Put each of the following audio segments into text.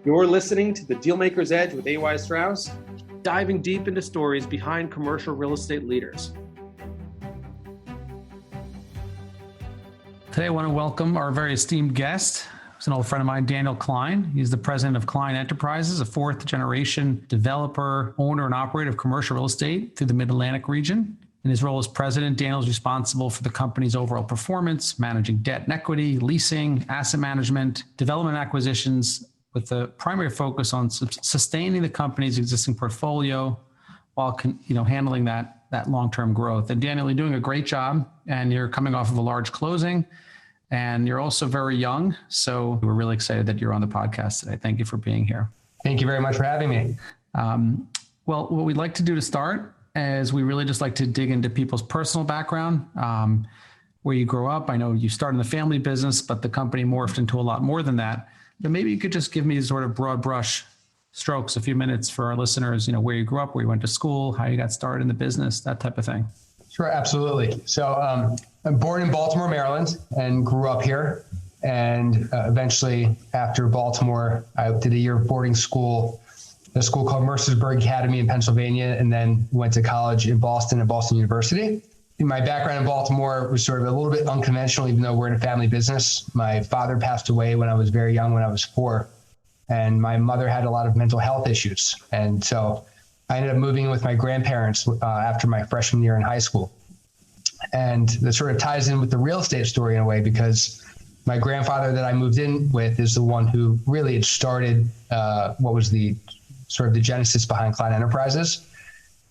You're listening to The Dealmaker's Edge with A.Y. Strauss, diving deep into stories behind commercial real estate leaders. Today, I want to welcome our very esteemed guest. He's an old friend of mine, Daniel Klein. He's the president of Klein Enterprises, a fourth-generation developer, owner, and operator of commercial real estate through the Mid-Atlantic region. In his role as president, Daniel is responsible for the company's overall performance, managing debt and equity, leasing, asset management, development acquisitions, with the primary focus on sustaining the company's existing portfolio while handling that long-term growth. And Daniel, you're doing a great job, and you're coming off of a large closing, and you're also very young. So we're really excited that you're on the podcast today. Thank you for being here. Thank you very much for having me. Well, what we'd like to do to start is we really just like to dig into people's personal background, where you grew up. I know you started in the family business, but the company morphed into a lot more than that. But maybe you could just give me sort of broad brush strokes, a few minutes for our listeners, where you grew up, where you went to school, how you got started in the business, that type of thing. Sure, absolutely. So I'm born in Baltimore, Maryland, and grew up here. And eventually, after Baltimore, I did a year of boarding school, a school called Mercersburg Academy in Pennsylvania, and then went to college in Boston at Boston University. My background in Baltimore was sort of a little bit unconventional, even though we're in a family business. My father passed away when I was very young, when I was 4, and my mother had a lot of mental health issues. And so I ended up moving in with my grandparents after my freshman year in high school. And that sort of ties in with the real estate story in a way, because my grandfather that I moved in with is the one who really had started what was the sort of the genesis behind Klein Enterprises.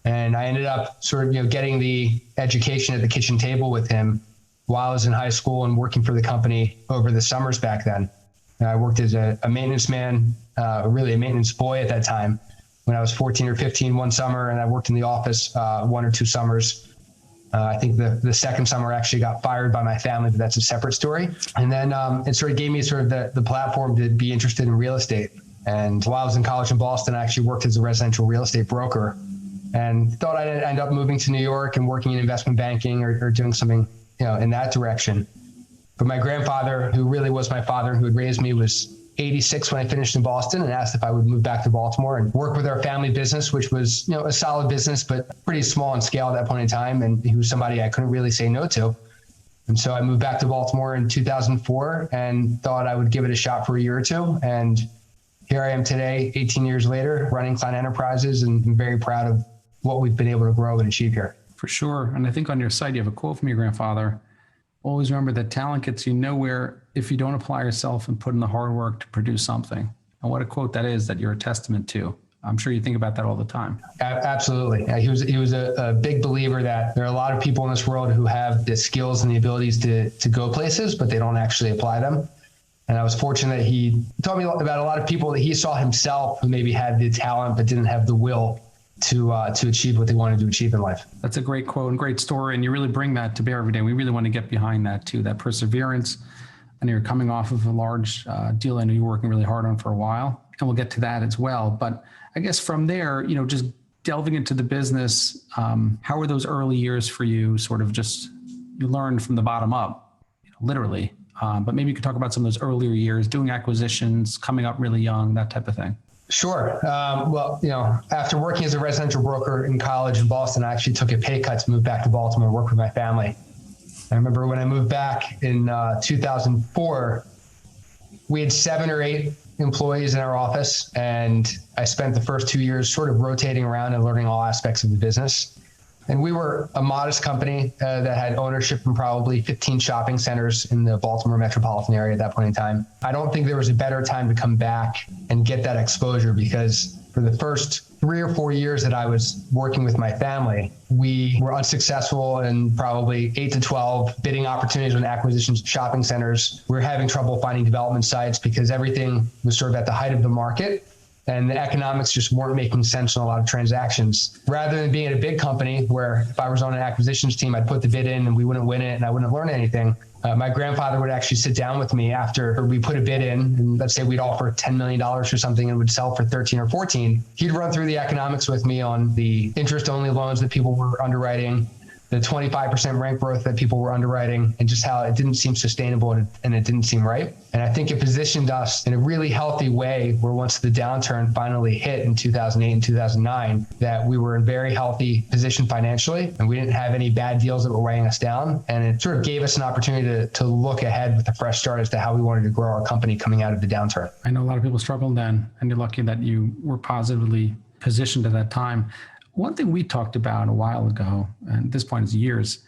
And I ended up sort of, getting the education at the kitchen table with him while I was in high school and working for the company over the summers back then. And I worked as a maintenance man, really a maintenance boy at that time, when I was 14 or 15 one summer, and I worked in the office 1 or 2 summers. I think the second summer I actually got fired by my family, but that's a separate story. And then it sort of gave me sort of the platform to be interested in real estate. And while I was in college in Boston, I actually worked as a residential real estate broker, and thought I'd end up moving to New York and working in investment banking or doing something, in that direction. But my grandfather, who really was my father and who had raised me, was 86 when I finished in Boston, and asked if I would move back to Baltimore and work with our family business, which was, a solid business, but pretty small in scale at that point in time. And he was somebody I couldn't really say no to. And so I moved back to Baltimore in 2004 and thought I would give it a shot for a year or two. And here I am today, 18 years later, running Klein Enterprises, and I'm very proud of what we've been able to grow and achieve here. For sure. And I think on your site, you have a quote from your grandfather. Always remember that talent gets you nowhere if you don't apply yourself and put in the hard work to produce something. And what a quote that is, that you're a testament to. I'm sure you think about that all the time. Absolutely. He was a big believer that there are a lot of people in this world who have the skills and the abilities to go places, but they don't actually apply them. And I was fortunate that he told me about a lot of people that he saw himself who maybe had the talent but didn't have the will to achieve what they wanted to achieve in life. That's a great quote and great story. And you really bring that to bear every day. We really want to get behind that too, that perseverance. And you're coming off of a large deal I know you're working really hard on for a while. And we'll get to that as well. But I guess from there, just delving into the business, how were those early years for you? Sort of just, you learned from the bottom up, literally. But maybe you could talk about some of those earlier years, doing acquisitions, coming up really young, that type of thing. Sure. Well, after working as a residential broker in college in Boston, I actually took a pay cut to move back to Baltimore and work with my family. I remember when I moved back in 2004, we had 7 or 8 employees in our office, and I spent the first 2 years sort of rotating around and learning all aspects of the business. And we were a modest company that had ownership in probably 15 shopping centers in the Baltimore metropolitan area at that point in time. I don't think there was a better time to come back and get that exposure, because for the first 3 or 4 years that I was working with my family, we were unsuccessful in probably 8 to 12 bidding opportunities on acquisitions of shopping centers. We were having trouble finding development sites because everything was sort of at the height of the market, and the economics just weren't making sense in a lot of transactions. Rather than being at a big company where if I was on an acquisitions team, I'd put the bid in and we wouldn't win it and I wouldn't learn anything. My grandfather would actually sit down with me after we put a bid in, and let's say we'd offer $10 million or something and would sell for 13 or 14. He'd run through the economics with me on the interest-only loans that people were underwriting, the 25% rent growth that people were underwriting, and just how it didn't seem sustainable and it didn't seem right. And I think it positioned us in a really healthy way where once the downturn finally hit in 2008 and 2009, that we were in very healthy position financially, and we didn't have any bad deals that were weighing us down. And it sort of gave us an opportunity to look ahead with a fresh start as to how we wanted to grow our company coming out of the downturn. I know a lot of people struggled then, and you're lucky that you were positively positioned at that time. One thing we talked about a while ago, and at this point is years,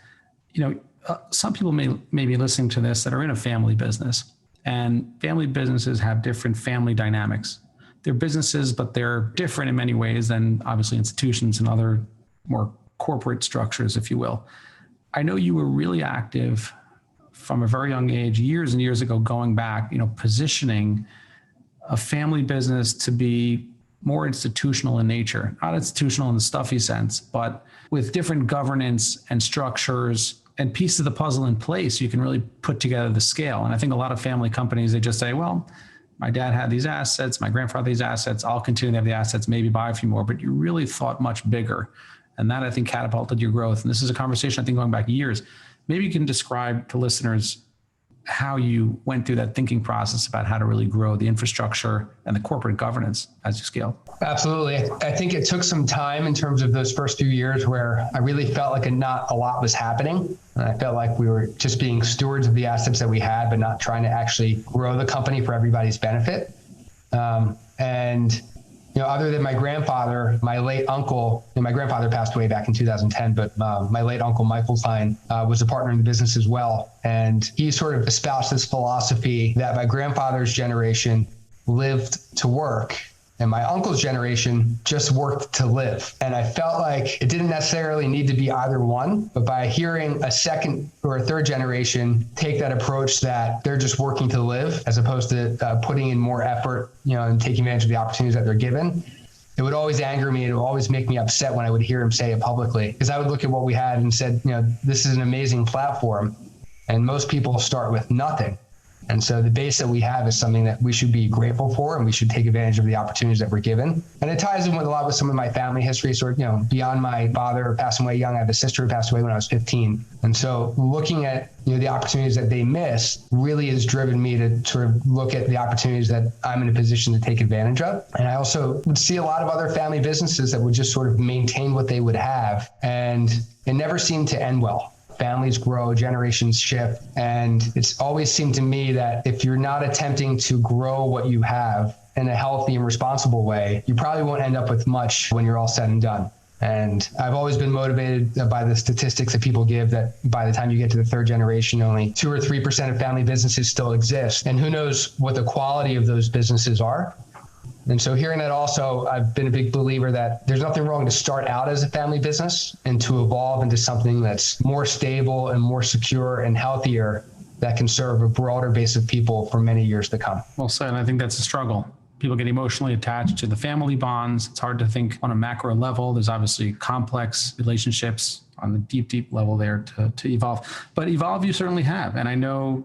some people may be listening to this that are in a family business, and family businesses have different family dynamics. They're businesses, but they're different in many ways than obviously institutions and other more corporate structures, if you will. I know you were really active from a very young age, years and years ago, going back, positioning a family business to be more institutional in nature, not institutional in the stuffy sense, but with different governance and structures and pieces of the puzzle in place, you can really put together the scale. And I think a lot of family companies, they just say, well, my dad had these assets, my grandfather had these assets, I'll continue to have the assets, maybe buy a few more, but you really thought much bigger. And that, I think, catapulted your growth. And this is a conversation, I think, going back years. Maybe you can describe to listeners how you went through that thinking process about how to really grow the infrastructure and the corporate governance as you scale. Absolutely. I think it took some time in terms of those first few years where I really felt like not a lot was happening. And I felt like we were just being stewards of the assets that we had, but not trying to actually grow the company for everybody's benefit. Other than my grandfather, my late uncle, and my grandfather passed away back in 2010, but my late uncle, Michael Klein, was a partner in the business as well. And he sort of espoused this philosophy that my grandfather's generation lived to work, and my uncle's generation just worked to live. And I felt like it didn't necessarily need to be either one, but by hearing a second or a third generation take that approach that they're just working to live, as opposed to putting in more effort, and taking advantage of the opportunities that they're given, it would always anger me. It would always make me upset when I would hear him say it publicly, because I would look at what we had and said, this is an amazing platform, and most people start with nothing. And so the base that we have is something that we should be grateful for, and we should take advantage of the opportunities that we're given. And it ties in with a lot with some of my family history. So, beyond my father passing away young, I have a sister who passed away when I was 15. And so looking at, the opportunities that they missed really has driven me to sort of look at the opportunities that I'm in a position to take advantage of. And I also would see a lot of other family businesses that would just sort of maintain what they would have, and it never seemed to end well. Families grow, generations shift. And it's always seemed to me that if you're not attempting to grow what you have in a healthy and responsible way, you probably won't end up with much when you're all said and done. And I've always been motivated by the statistics that people give that by the time you get to the third generation, only 2 or 3% of family businesses still exist. And who knows what the quality of those businesses are. And so hearing that also, I've been a big believer that there's nothing wrong to start out as a family business and to evolve into something that's more stable and more secure and healthier that can serve a broader base of people for many years to come. Well said. I think that's a struggle. People get emotionally attached to the family bonds. It's hard to think on a macro level. There's obviously complex relationships on the deep level there to evolve. But evolve you certainly have. And I know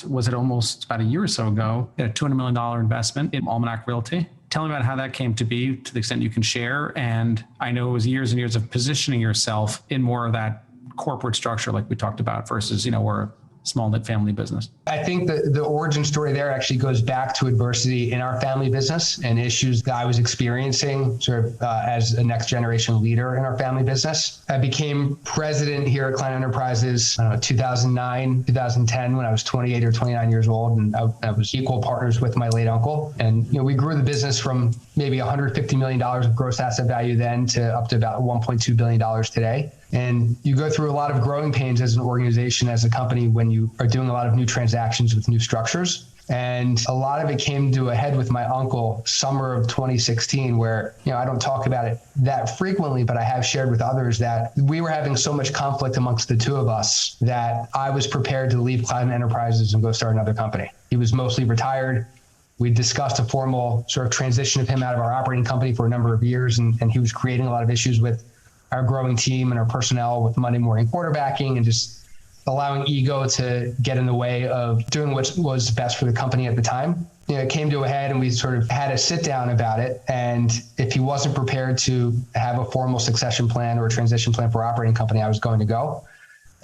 was it almost about a year or so ago, you had a $200 million investment in Almanac Realty. Tell me about how that came to be, to the extent you can share. And I know it was years and years of positioning yourself in more of that corporate structure like we talked about versus, we're a small knit family business. I think the origin story there actually goes back to adversity in our family business and issues that I was experiencing sort of as a next generation leader in our family business. I became president here at Klein Enterprises, 2009, 2010, when I was 28 or 29 years old. And I was equal partners with my late uncle. And, we grew the business from maybe $150 million of gross asset value then to up to about $1.2 billion today. And you go through a lot of growing pains as an organization, as a company, when you are doing a lot of new transactions with new structures. And a lot of it came to a head with my uncle summer of 2016, where, I don't talk about it that frequently, but I have shared with others that we were having so much conflict amongst the two of us that I was prepared to leave Klein Enterprises and go start another company. He was mostly retired. We discussed a formal sort of transition of him out of our operating company for a number of years, and he was creating a lot of issues with our growing team and our personnel with Monday morning quarterbacking and just allowing ego to get in the way of doing what was best for the company at the time. It came to a head and we sort of had a sit down about it. And if he wasn't prepared to have a formal succession plan or a transition plan for operating company, I was going to go.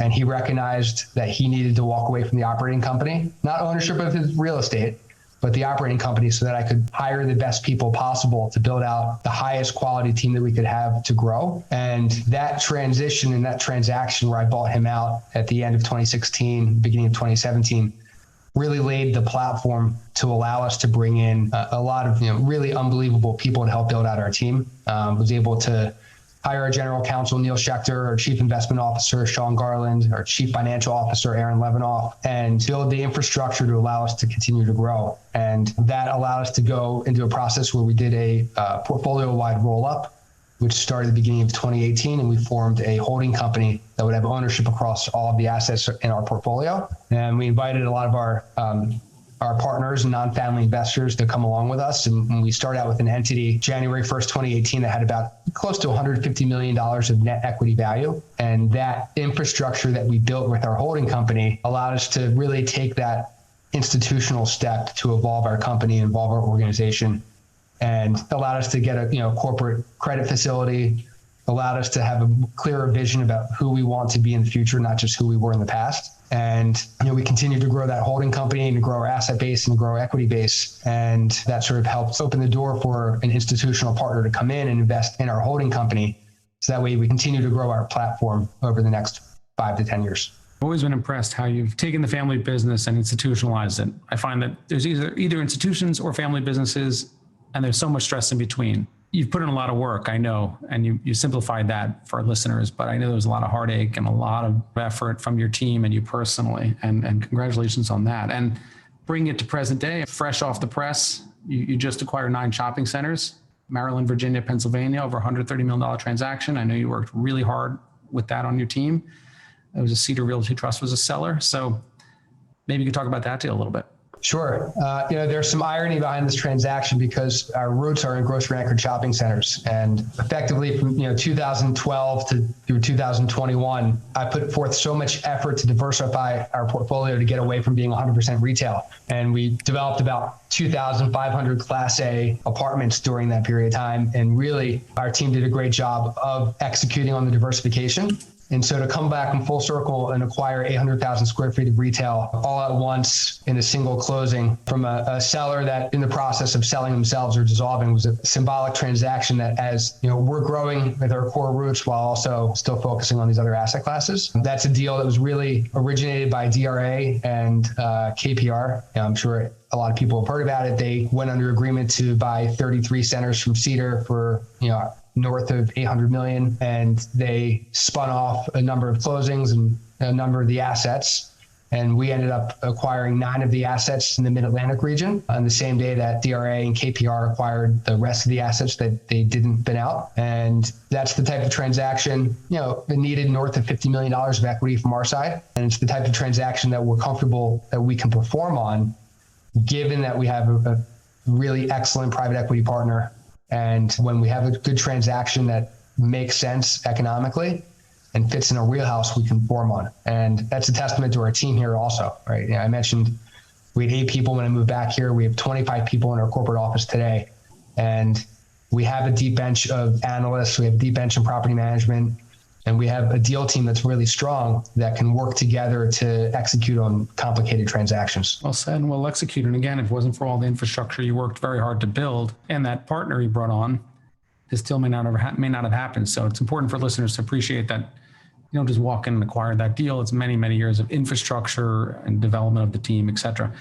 And he recognized that he needed to walk away from the operating company, not ownership of his real estate, but the operating company, so that I could hire the best people possible to build out the highest quality team that we could have to grow. And that transition and that transaction where I bought him out at the end of 2016, beginning of 2017, really laid the platform to allow us to bring in a lot of really unbelievable people to help build out our team. Was able to hire our general counsel, Neil Schechter, our chief investment officer, Sean Garland, our chief financial officer, Aaron Levinoff, and build the infrastructure to allow us to continue to grow. And that allowed us to go into a process where we did a portfolio-wide roll-up, which started at the beginning of 2018, and we formed a holding company that would have ownership across all of the assets in our portfolio. And we invited a lot of our partners and non-family investors to come along with us. And we started out with an entity January 1st, 2018, that had about close to $150 million of net equity value. And that infrastructure that we built with our holding company allowed us to really take that institutional step to evolve our company, evolve our organization, and allowed us to get a corporate credit facility, allowed us to have a clearer vision about who we want to be in the future, not just who we were in the past. And we continue to grow that holding company and to grow our asset base and to grow our equity base. And that sort of helps open the door for an institutional partner to come in and invest in our holding company. So that way we continue to grow our platform over the next 5 to 10 years. I've always been impressed how you've taken the family business and institutionalized it. I find that there's either institutions or family businesses, and there's so much stress in between. You've put in a lot of work, I know, and you simplified that for our listeners, but I know there was a lot of heartache and a lot of effort from your team and you personally, and congratulations on that. And bring it to present day, fresh off the press, you just acquired 9 shopping centers, Maryland, Virginia, Pennsylvania, over $130 million transaction. I know you worked really hard with that on your team. It was a Cedar Realty Trust was a seller. So maybe you could talk about that deal a little bit. Sure. There's some irony behind this transaction because our roots are in grocery anchored shopping centers. And effectively from 2012 through 2021, I put forth so much effort to diversify our portfolio to get away from being 100% retail. And we developed about 2,500 Class A apartments during that period of time. And really, our team did a great job of executing on the diversification. And so to come back in full circle and acquire 800,000 square feet of retail all at once in a single closing from a seller that in the process of selling themselves or dissolving was a symbolic transaction that as we're growing with our core roots while also still focusing on these other asset classes. That's a deal that was really originated by DRA and KPR. I'm sure a lot of people have heard about it. They went under agreement to buy 33 centers from Cedar for, north of 800 million. And they spun off a number of closings and a number of the assets. And we ended up acquiring 9 of the assets in the Mid-Atlantic region on the same day that DRA and KPR acquired the rest of the assets that they didn't bin out. And that's the type of transaction, it needed north of $50 million of equity from our side. And it's the type of transaction that we're comfortable that we can perform on, given that we have a really excellent private equity partner. And when we have a good transaction that makes sense economically and fits in a wheelhouse, we can form on. And that's a testament to our team here also, right? I mentioned we had 8 people when I moved back here. We have 25 people in our corporate office today. And we have a deep bench of analysts. We have a deep bench in property management. And we have a deal team that's really strong that can work together to execute on complicated transactions. Well said and well executed. And again, if it wasn't for all the infrastructure you worked very hard to build and that partner you brought on, this deal may not have happened. So it's important for listeners to appreciate that you don't just walk in and acquire that deal. It's many, many years of infrastructure and development of the team, et cetera.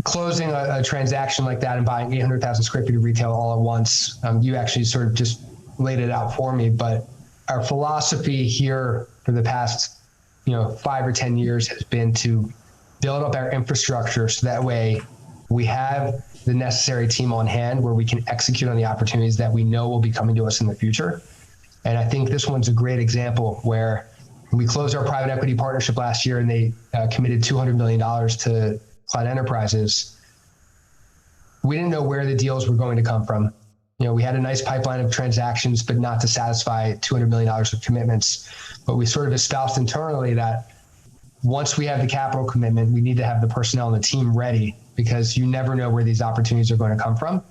Closing a transaction like that and buying 800,000 square feet of retail all at once, you actually sort of just laid it out for me. But our philosophy here for the past, 5 or 10 years has been to build up our infrastructure so that way we have the necessary team on hand where we can execute on the opportunities that we know will be coming to us in the future. And I think this one's a great example where we closed our private equity partnership last year and they committed $200 million to Klein Enterprises. We didn't know where the deals were going to come from. We had a nice pipeline of transactions, but not to satisfy $200 million of commitments. But we sort of espoused internally that once we have the capital commitment, we need to have the personnel and the team ready, because you never know where these opportunities are going to come from.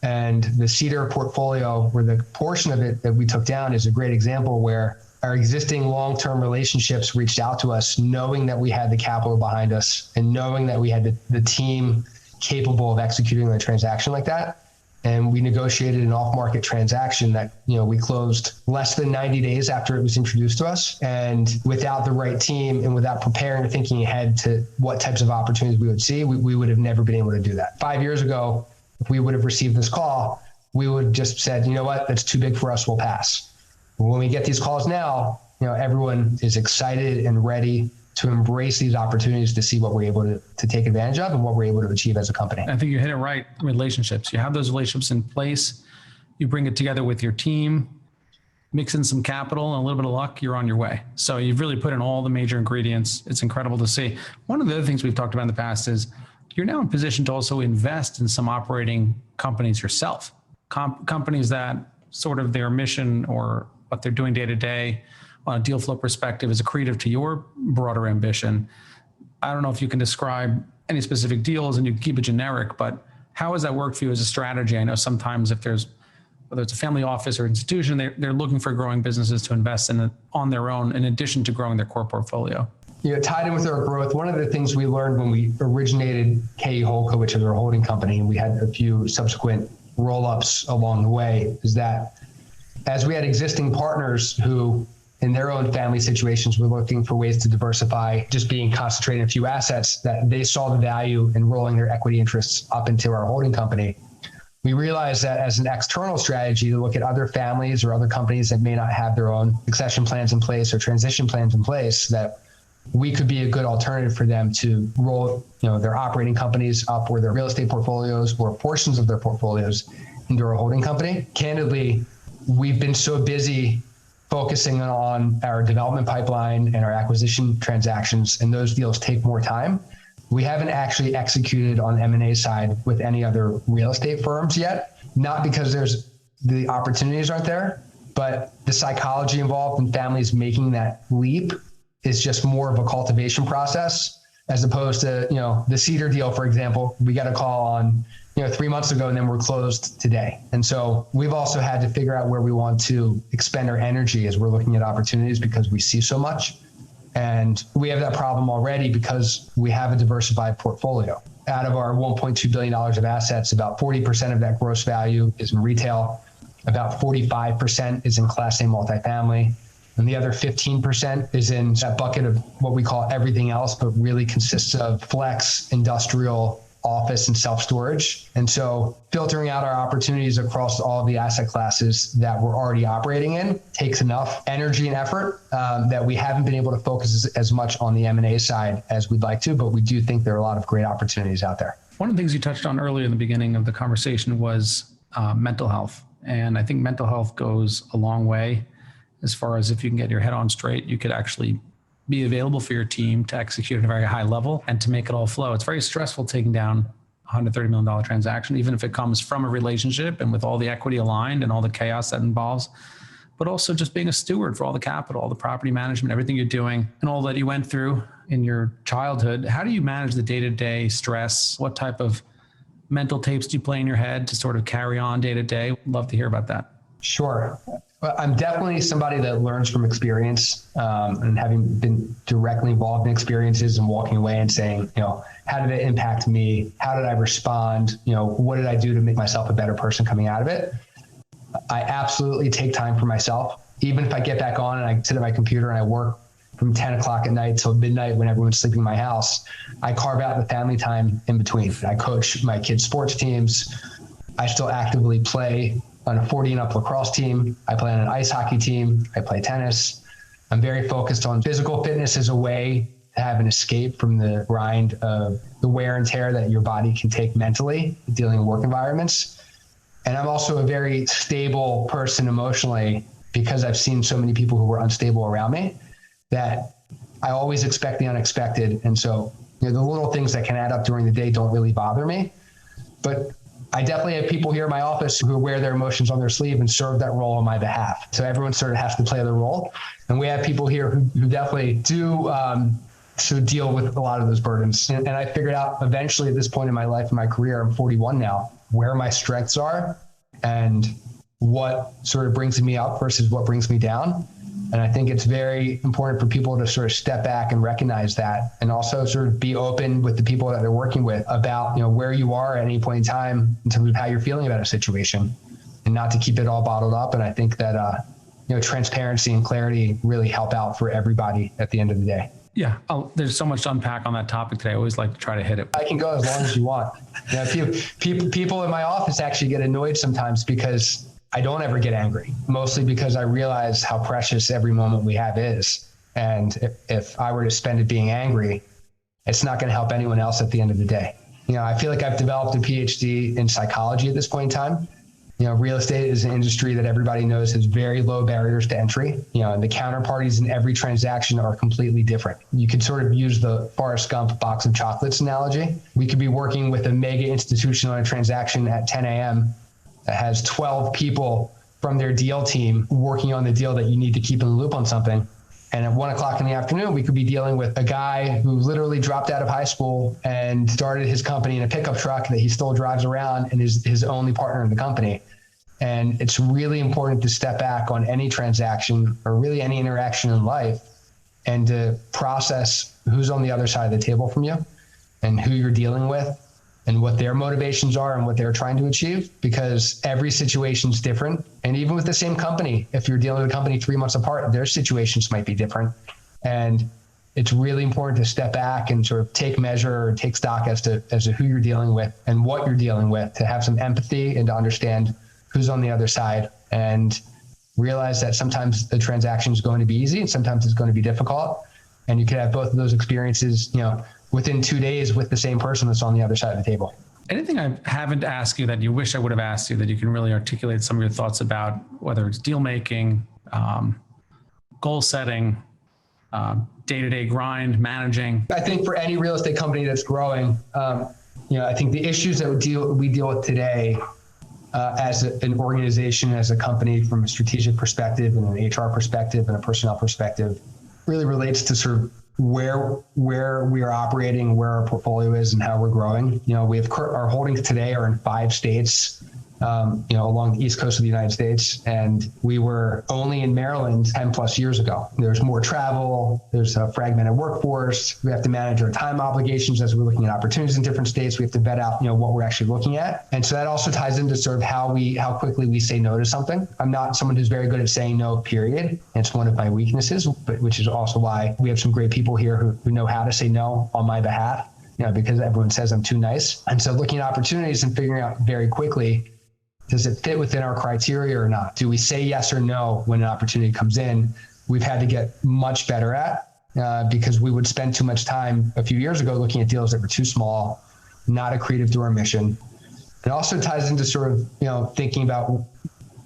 And the Cedar portfolio, where the portion of it that we took down, is a great example where our existing long-term relationships reached out to us, knowing that we had the capital behind us and knowing that we had the team capable of executing a transaction like that. And we negotiated an off-market transaction that, we closed less than 90 days after it was introduced to us. And without the right team and without preparing or thinking ahead to what types of opportunities we would see, we would have never been able to do that. 5 years ago, if we would have received this call, we would have just said, you know what, that's too big for us, we'll pass. When we get these calls now, everyone is excited and ready to embrace these opportunities to see what we're able to take advantage of and what we're able to achieve as a company. I think you hit it right. Relationships. You have those relationships in place. You bring it together with your team, mix in some capital and a little bit of luck, you're on your way. So you've really put in all the major ingredients. It's incredible to see. One of the other things we've talked about in the past is you're now in position to also invest in some operating companies yourself. Companies that sort of their mission or what they're doing day to day on a deal flow perspective is accretive to your broader ambition. I don't know if you can describe any specific deals and you can keep it generic, but how has that worked for you as a strategy? I know sometimes if there's, whether it's a family office or institution, they're looking for growing businesses to invest in on their own, in addition to growing their core portfolio. Tied in with our growth, one of the things we learned when we originated KE Holdco, which is our holding company, and we had a few subsequent roll-ups along the way, is that as we had existing partners who in their own family situations were looking for ways to diversify, just being concentrated in a few assets, that they saw the value in rolling their equity interests up into our holding company. We realized that as an external strategy to look at other families or other companies that may not have their own succession plans in place or transition plans in place, that we could be a good alternative for them to roll, their operating companies up, or their real estate portfolios or portions of their portfolios into our holding company. Candidly, we've been so busy focusing on our development pipeline and our acquisition transactions, and those deals take more time. We haven't actually executed on the M&A side with any other real estate firms yet, not because the opportunities aren't there, but the psychology involved in families making that leap is just more of a cultivation process, as opposed to, the Cedar deal, for example. We got a call on 3 months ago, and then we're closed today. And so we've also had to figure out where we want to expend our energy as we're looking at opportunities, because we see so much. And we have that problem already because we have a diversified portfolio. Out of our $1.2 billion of assets, about 40% of that gross value is in retail. About 45% is in Class A multifamily. And the other 15% is in that bucket of what we call everything else, but really consists of flex, industrial, office, and self-storage. And so filtering out our opportunities across all of the asset classes that we're already operating in takes enough energy and effort that we haven't been able to focus as much on the M&A side as we'd like to, but we do think there are a lot of great opportunities out there. One of the things you touched on earlier in the beginning of the conversation was mental health. And I think mental health goes a long way. As far as if you can get your head on straight, you could actually be available for your team to execute at a very high level and to make it all flow. It's very stressful taking down a $130 million transaction, even if it comes from a relationship and with all the equity aligned and all the chaos that involves, but also just being a steward for all the capital, all the property management, everything you're doing, and all that you went through in your childhood. How do you manage the day-to-day stress? What type of mental tapes do you play in your head to sort of carry on day to day? Love to hear about that. Sure. Well, I'm definitely somebody that learns from experience, and having been directly involved in experiences and walking away and saying, how did it impact me? How did I respond? What did I do to make myself a better person coming out of it? I absolutely take time for myself. Even if I get back on and I sit at my computer and I work from 10 o'clock at night till midnight when everyone's sleeping in my house, I carve out the family time in between. I coach my kids' sports teams. I still actively play on a 40 and up lacrosse team. I play on an ice hockey team. I play tennis. I'm very focused on physical fitness as a way to have an escape from the grind of the wear and tear that your body can take mentally dealing in work environments. And I'm also a very stable person emotionally, because I've seen so many people who were unstable around me, that I always expect the unexpected. And so, the little things that can add up during the day don't really bother me. But I definitely have people here in my office who wear their emotions on their sleeve and serve that role on my behalf. So everyone sort of has to play their role. And we have people here who definitely do to deal with a lot of those burdens. And I figured out eventually at this point in my life, in my career, I'm 41 now, where my strengths are and what sort of brings me up versus what brings me down. And I think it's very important for people to sort of step back and recognize that, and also sort of be open with the people that they're working with about, where you are at any point in time in terms of how you're feeling about a situation, and not to keep it all bottled up. And I think that, transparency and clarity really help out for everybody at the end of the day. Yeah, there's so much to unpack on that topic today. I always like to try to hit it. I can go as long as you want. People in my office actually get annoyed sometimes because I don't ever get angry, mostly because I realize how precious every moment we have is. And if I were to spend it being angry, it's not going to help anyone else at the end of the day. I feel like I've developed a PhD in psychology at this point in time. Real estate is an industry that everybody knows has very low barriers to entry. And the counterparties in every transaction are completely different. You could sort of use the Forrest Gump box of chocolates analogy. We could be working with a mega institution on a transaction at 10 a.m. that has 12 people from their deal team working on the deal that you need to keep in the loop on something. And at 1 o'clock in the afternoon, we could be dealing with a guy who literally dropped out of high school and started his company in a pickup truck that he still drives around and is his only partner in the company. And it's really important to step back on any transaction or really any interaction in life and to process who's on the other side of the table from you and who you're dealing with and what their motivations are and what they're trying to achieve, because every situation is different. And even with the same company, if you're dealing with a company 3 months apart, their situations might be different. And it's really important to step back and sort of take measure or take stock as to who you're dealing with and what you're dealing with, to have some empathy and to understand who's on the other side, and realize that sometimes the transaction is going to be easy and sometimes it's going to be difficult. And you could have both of those experiences, within 2 days with the same person that's on the other side of the table. Anything I haven't asked you that you wish I would have asked you that you can really articulate some of your thoughts about, whether it's deal making, goal setting, day-to-day grind, managing? I think for any real estate company that's growing, I think the issues that we deal with today as an organization, as a company, from a strategic perspective and an HR perspective and a personnel perspective, really relates to sort of where we are operating, where our portfolio is, and how we're growing. We have our holdings today are in 5 states, along the East Coast of the United States, and we were only in Maryland 10 plus years ago. There's more travel, there's a fragmented workforce, we have to manage our time obligations as we're looking at opportunities in different states. We have to vet out, what we're actually looking at. And so that also ties into sort of how quickly we say no to something. I'm not someone who's very good at saying no, period. It's one of my weaknesses, but which is also why we have some great people here who know how to say no on my behalf, because everyone says I'm too nice. And so looking at opportunities and figuring out very quickly, does it fit within our criteria or not? Do we say yes or no when an opportunity comes in? We've had to get much better at because we would spend too much time a few years ago looking at deals that were too small, not accretive to our mission. It also ties into sort of, thinking about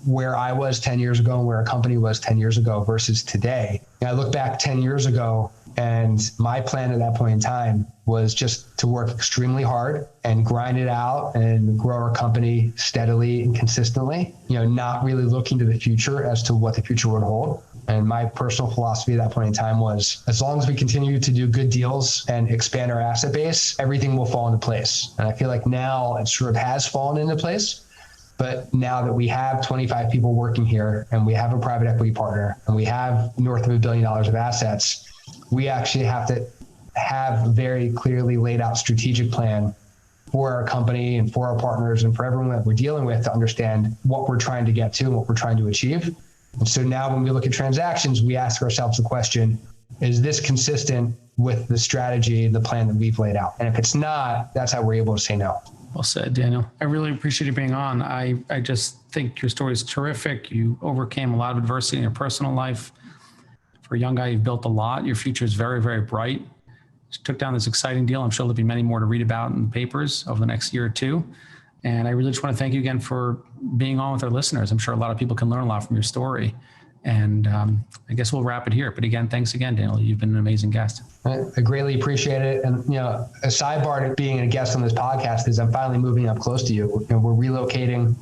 where I was 10 years ago and where a company was 10 years ago versus today. I look back 10 years ago, and my plan at that point in time was just to work extremely hard and grind it out and grow our company steadily and consistently, not really looking to the future as to what the future would hold. And my personal philosophy at that point in time was, as long as we continue to do good deals and expand our asset base, everything will fall into place. And I feel like now it sort of has fallen into place. But now that we have 25 people working here and we have a private equity partner and we have north of $1 billion of assets, we actually have to have a very clearly laid out strategic plan for our company and for our partners and for everyone that we're dealing with to understand what we're trying to get to and what we're trying to achieve. And so now when we look at transactions, we ask ourselves the question, is this consistent with the strategy and the plan that we've laid out? And if it's not, that's how we're able to say no. Well said, Daniel. I really appreciate you being on. I just think your story is terrific. You overcame a lot of adversity in your personal life. For a young guy, you've built a lot. Your future is very, very bright. Just took down this exciting deal. I'm sure there'll be many more to read about in the papers over the next year or two. And I really just want to thank you again for being on with our listeners. I'm sure a lot of people can learn a lot from your story. And I guess we'll wrap it here. But again, thanks again, Daniel. You've been an amazing guest. I greatly appreciate it. And, a sidebar to being a guest on this podcast is I'm finally moving up close to you. We're relocating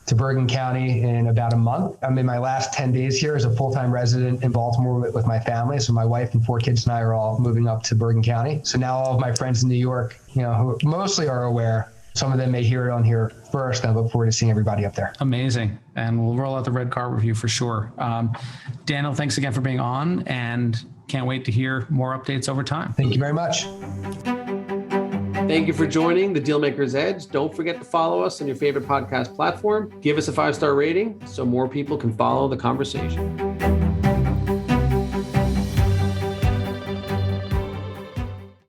to Bergen County in about a month. I'm in my last 10 days here as a full-time resident in Baltimore with my family. So my wife and 4 kids and I are all moving up to Bergen County. So now all of my friends in New York, who mostly are aware, some of them may hear it on here first. I look forward to seeing everybody up there. Amazing. And we'll roll out the red carpet review for sure. Daniel, thanks again for being on, and can't wait to hear more updates over time. Thank you very much. Thank you for joining the Dealmaker's Edge. Don't forget to follow us on your favorite podcast platform. Give us a 5-star rating so more people can follow the conversation.